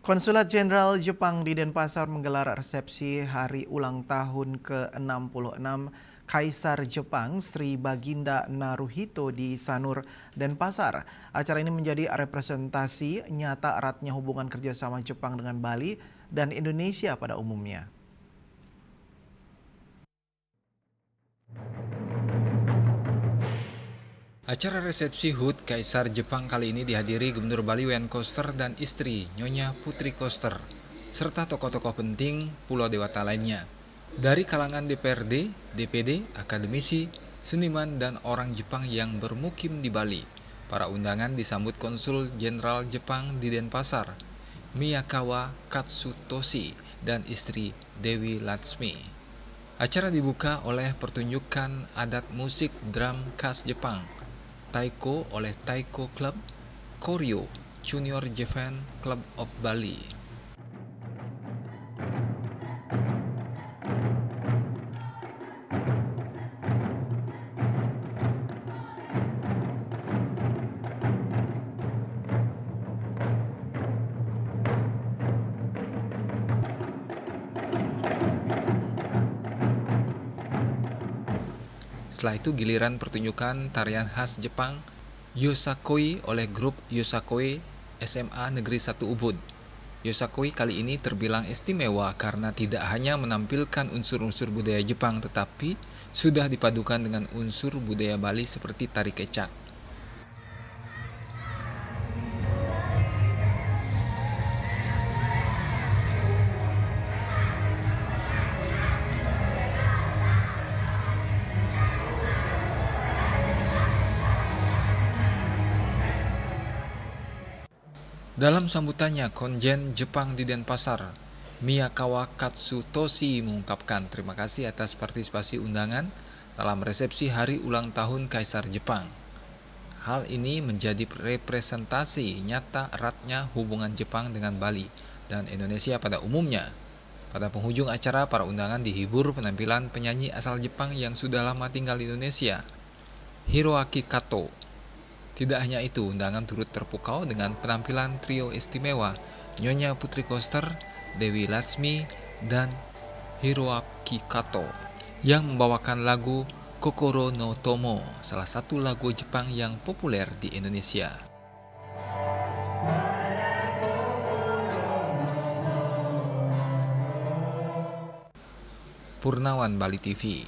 Konsulat Jenderal Jepang di Denpasar menggelar resepsi hari ulang tahun ke-66 Kaisar Jepang Sri Baginda Naruhito di Sanur, Denpasar. Acara ini menjadi representasi nyata eratnya hubungan kerjasama Jepang dengan Bali dan Indonesia pada umumnya. Acara resepsi HUT Kaisar Jepang kali ini dihadiri Gubernur Bali Wayan Koster dan istri, Nyonya Putri Koster, serta tokoh-tokoh penting Pulau Dewata lainnya. Dari kalangan DPRD, DPD, akademisi, seniman, dan orang Jepang yang bermukim di Bali, para undangan disambut Konsul Jenderal Jepang di Denpasar, Miyakawa Katsutoshi, dan istri Dewi Latsmi. Acara dibuka oleh pertunjukan adat musik drum khas Jepang, Taiko oleh Taiko Club, Koryo, Junior Japan Club of Bali. Setelah itu giliran pertunjukan tarian khas Jepang, Yosakoi oleh grup Yosakoi SMA Negeri 1 Ubud. Yosakoi kali ini terbilang istimewa karena tidak hanya menampilkan unsur-unsur budaya Jepang tetapi sudah dipadukan dengan unsur budaya Bali seperti tari kecak. Dalam sambutannya, Konjen Jepang di Denpasar, Miyakawa Katsutoshi mengungkapkan terima kasih atas partisipasi undangan dalam resepsi hari ulang tahun Kaisar Jepang. Hal ini menjadi representasi nyata eratnya hubungan Jepang dengan Bali dan Indonesia pada umumnya. Pada penghujung acara, para undangan dihibur penampilan penyanyi asal Jepang yang sudah lama tinggal di Indonesia, Hiroaki Kato. Tidak hanya itu, undangan turut terpukau dengan penampilan trio istimewa Nyonya Putri Koster, Dewi Latsmi, dan Hiroaki Kato yang membawakan lagu Kokoro no Tomo, salah satu lagu Jepang yang populer di Indonesia. Purnawan, Bali TV.